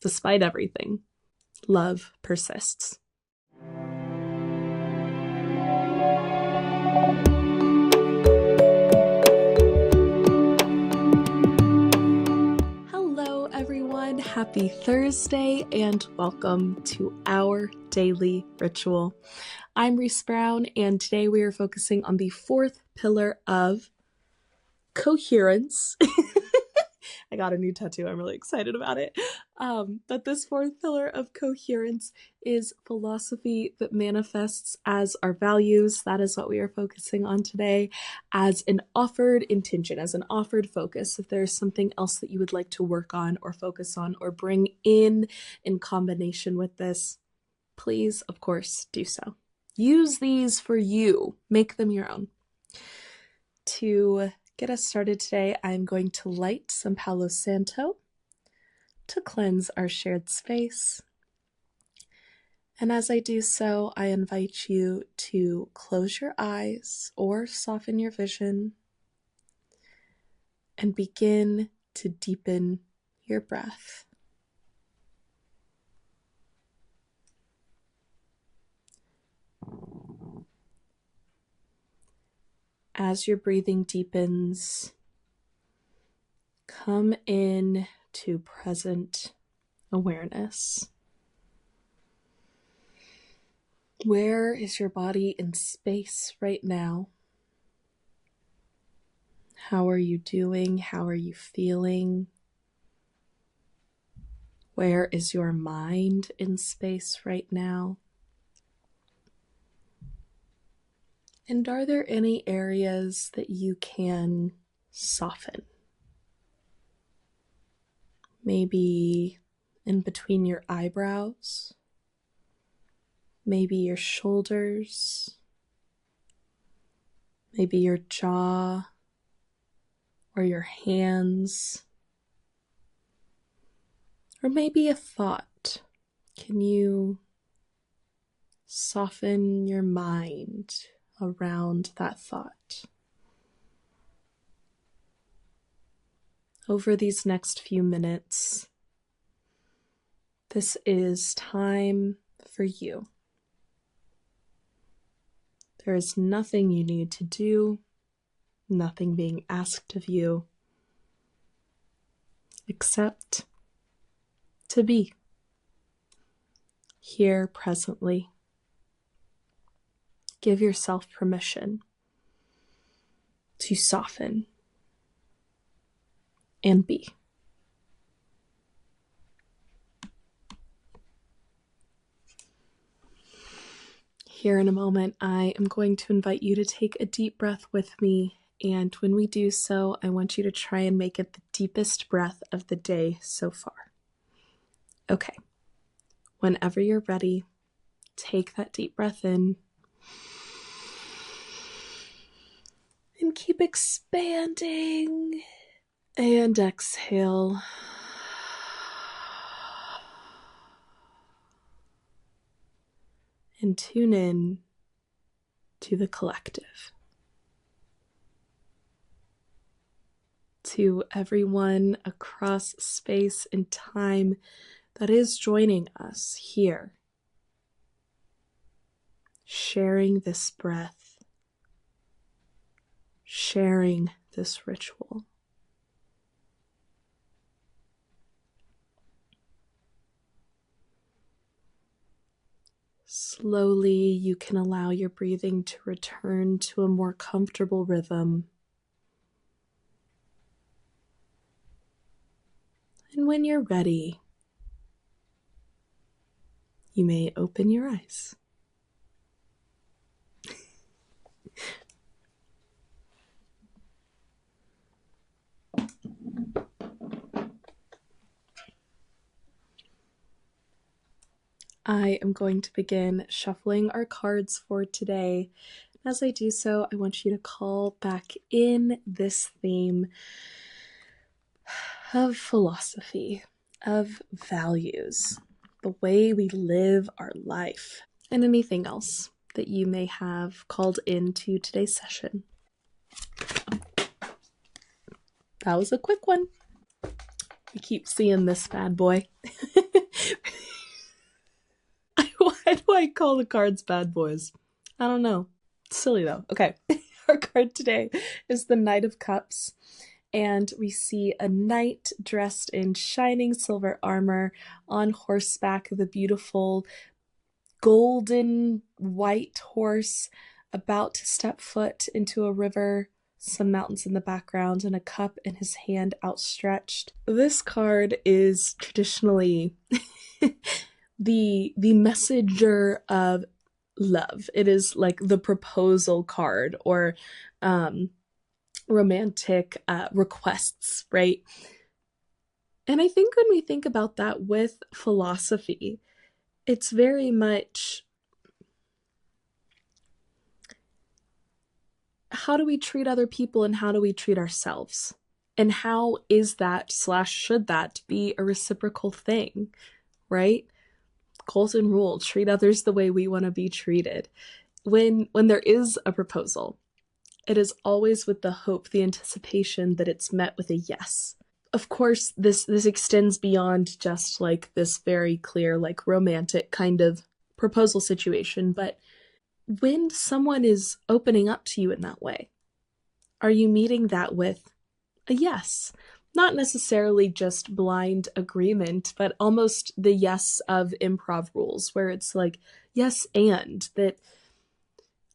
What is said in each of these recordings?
Despite everything, love persists. Hello, everyone. Happy Thursday and welcome to our daily ritual. I'm Reese Brown, and today we are focusing on the fourth pillar of coherence. I got a new tattoo. I'm really excited about it. But this fourth pillar of coherence is philosophy that manifests as our values. That is what we are focusing on today, as an offered intention, as an offered focus. If there's something else that you would like to work on or focus on or bring in combination with this, please, of course, do so. Use these for you. Make them your own. To get us started today, I'm going to light some Palo Santo to cleanse our shared space. And as I do so, I invite you to close your eyes or soften your vision and begin to deepen your breath. As your breathing deepens, come in to present awareness. Where is your body in space right now? How are you doing? How are you feeling? Where is your mind in space right now? And are there any areas that you can soften? Maybe in between your eyebrows, maybe your shoulders, maybe your jaw or your hands, or maybe a thought. Can you soften your mind around that thought? Over these next few minutes, this is time for you. There is nothing you need to do, nothing being asked of you, except to be here presently. Give yourself permission to soften and be. Here in a moment, I am going to invite you to take a deep breath with me, and when we do so, I want you to try and make it the deepest breath of the day so far. Okay, whenever you're ready, take that deep breath in and keep expanding, and exhale. And tune in to the collective. To everyone across space and time that is joining us here, sharing this breath, sharing this ritual. Slowly, you can allow your breathing to return to a more comfortable rhythm. And when you're ready, you may open your eyes. I am going to begin shuffling our cards for today. As I do so, I want you to call back in this theme of philosophy, of values, the way we live our life, and anything else that you may have called into today's session. That was a quick one. We keep seeing this bad boy. Why do I call the cards bad boys? I don't know. It's silly though. Okay. Our card today is the Knight of Cups. And we see a knight dressed in shining silver armor on horseback, the beautiful golden white horse about to step foot into a river, some mountains in the background, and a cup in his hand outstretched. This card is traditionally the messenger of love. It is like the proposal card or romantic requests, right? And I think when we think about that with philosophy, it's very much how do we treat other people and how do we treat ourselves? And how is that / should that be a reciprocal thing, right? Golden rule, treat others the way we want to be treated. When there is a proposal, it is always with the hope, the anticipation that it's met with a yes. Of course, this extends beyond just like this very clear, like romantic kind of proposal situation, but when someone is opening up to you in that way, are you meeting that with a yes? Not necessarily just blind agreement, but almost the yes of improv rules, where it's like, yes, and that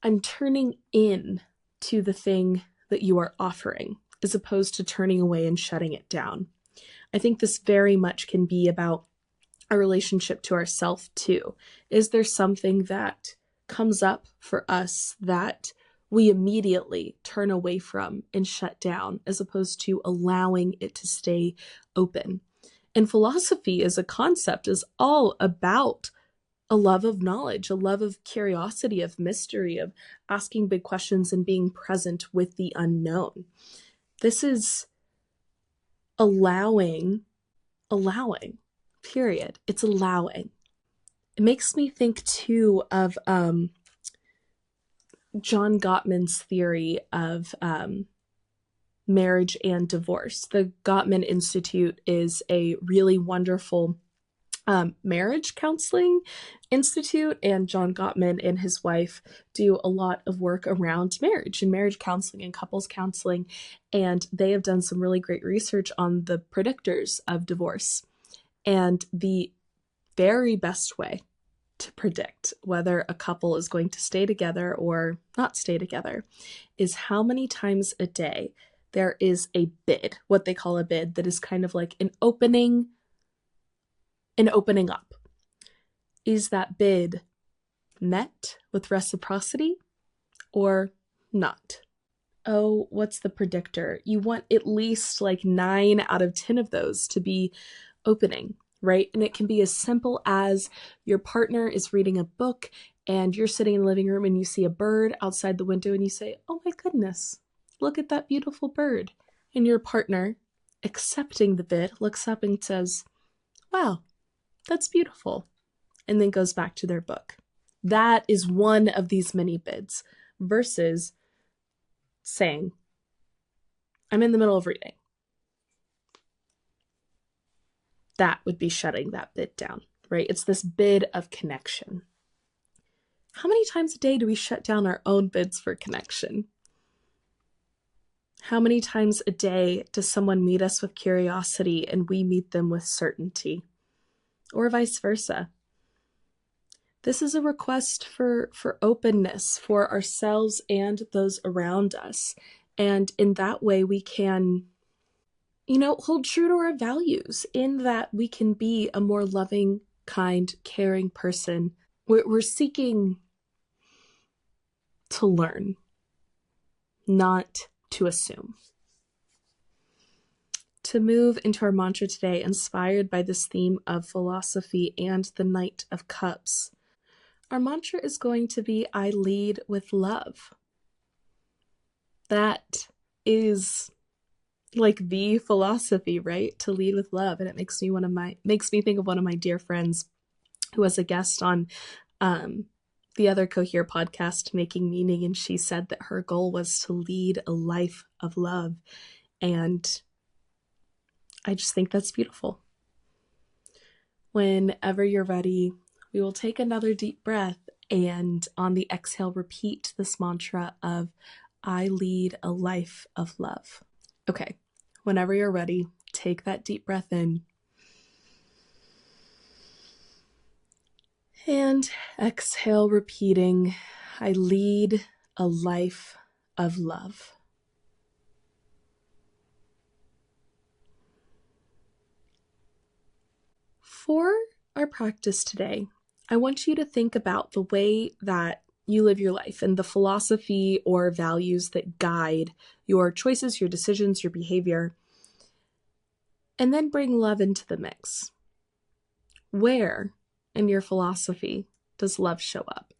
I'm turning in to the thing that you are offering, as opposed to turning away and shutting it down. I think this very much can be about a relationship to ourselves too. Is there something that comes up for us that we immediately turn away from and shut down, as opposed to allowing it to stay open? And philosophy as a concept is all about a love of knowledge, a love of curiosity, of mystery, of asking big questions and being present with the unknown. This is allowing, period. It's allowing. It makes me think too of John Gottman's theory of marriage and divorce. The Gottman Institute is a really wonderful marriage counseling institute, and John Gottman and his wife do a lot of work around marriage and marriage counseling and couples counseling, and they have done some really great research on the predictors of divorce. And the very best way to predict whether a couple is going to stay together or not stay together is how many times a day there is a bid, what they call a bid, that is kind of like an opening up. Is that bid met with reciprocity or not? Oh, what's the predictor? You want at least like 9 out of 10 of those to be opening, right? And it can be as simple as your partner is reading a book and you're sitting in the living room and you see a bird outside the window and you say, oh my goodness, look at that beautiful bird. And your partner, accepting the bid, looks up and says, wow, that's beautiful, and then goes back to their book. That is one of these many bids versus saying, I'm in the middle of reading. That would be shutting that bid down, right? It's this bid of connection. How many times a day do we shut down our own bids for connection? How many times a day does someone meet us with curiosity and we meet them with certainty? Or vice versa. This is a request for openness for ourselves and those around us. And in that way, we can, hold true to our values in that we can be a more loving, kind, caring person. We're seeking to learn, not to assume. To move into our mantra today, inspired by this theme of philosophy and the Knight of Cups, our mantra is going to be, I lead with love. That is like the philosophy, right? To lead with love. And it makes me think of one of my dear friends who was a guest on the other Cohere podcast, Making Meaning, and she said that her goal was to lead a life of love. And I just think that's beautiful. Whenever you're ready, we will take another deep breath and on the exhale, repeat this mantra of I lead a life of love. Okay, whenever you're ready, take that deep breath in. And exhale, repeating, I lead a life of love. For our practice today, I want you to think about the way that you live your life and the philosophy or values that guide your choices, your decisions, your behavior, and then bring love into the mix. Where in your philosophy does love show up?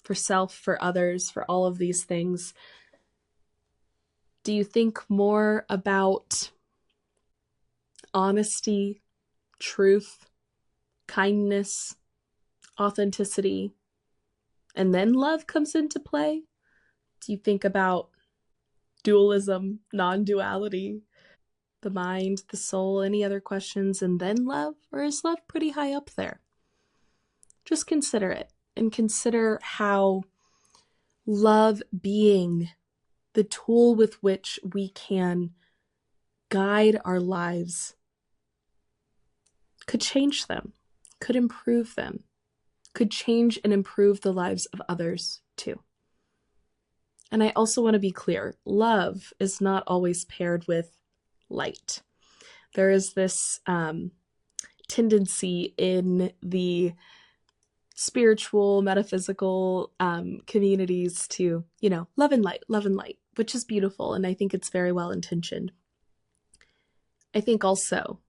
For self, for others, for all of these things? Do you think more about honesty, truth, kindness, authenticity, and then love comes into play? Do you think about dualism, non-duality, the mind, the soul, any other questions, and then love? Or is love pretty high up there? Just consider it and consider how love being the tool with which we can guide our lives could change them, could improve them, could change and improve the lives of others too. And I also want to be clear, love is not always paired with light. There is this tendency in the spiritual, metaphysical communities to, love and light, which is beautiful. And I think it's very well intentioned. I think also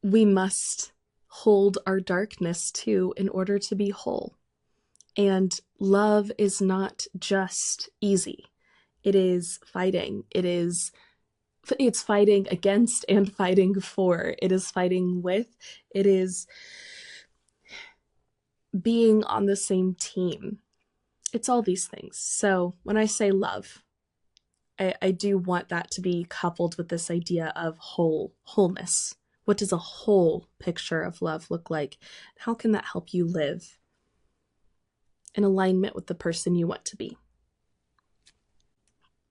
we must hold our darkness too in order to be whole. And love is not just easy. It is fighting. It's fighting against and fighting for. It is fighting with. It is being on the same team. It's all these things. So when I say love, I do want that to be coupled with this idea of wholeness. What does a whole picture of love look like? How can that help you live in alignment with the person you want to be?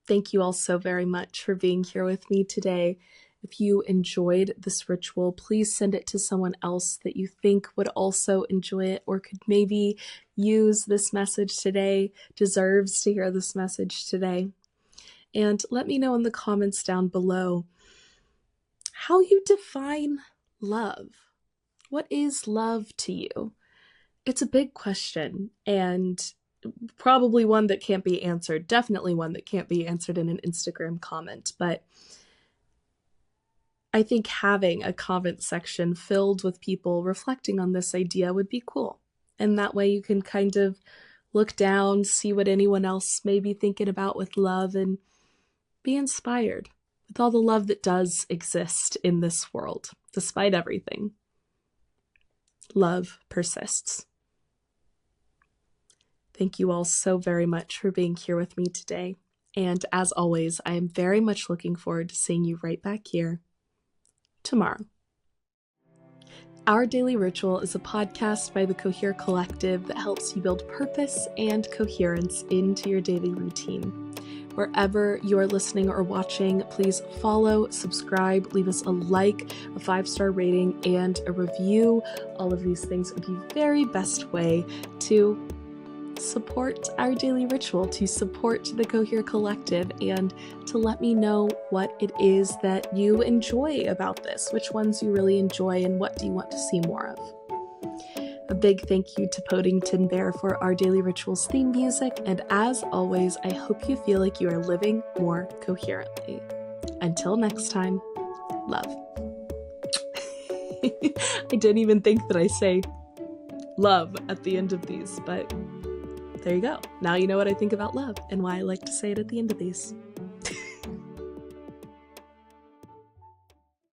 Thank you all so very much for being here with me today. If you enjoyed this ritual, please send it to someone else that you think would also enjoy it or could maybe use this message today, deserves to hear this message today. And let me know in the comments down below how you define love. What is love to you? It's a big question and probably one that can't be answered. Definitely one that can't be answered in an Instagram comment. But I think having a comment section filled with people reflecting on this idea would be cool. And that way you can kind of look down, see what anyone else may be thinking about with love, and be inspired with all the love that does exist in this world, despite everything. Love persists. Thank you all so very much for being here with me today. And as always, I am very much looking forward to seeing you right back here tomorrow. Our Daily Ritual is a podcast by the Cohere Collective that helps you build purpose and coherence into your daily routine. Wherever you're listening or watching, please follow, subscribe, leave us a like, a 5-star rating, and a review. All of these things are the very best way to support our daily ritual, to support the Cohere Collective, and to let me know what it is that you enjoy about this, which ones you really enjoy, and what do you want to see more of. A big thank you to Podington Bear for our Daily Rituals theme music, and as always, I hope you feel like you are living more coherently. Until next time, love. I didn't even think that I say love at the end of these, but there you go. Now you know what I think about love and why I like to say it at the end of these.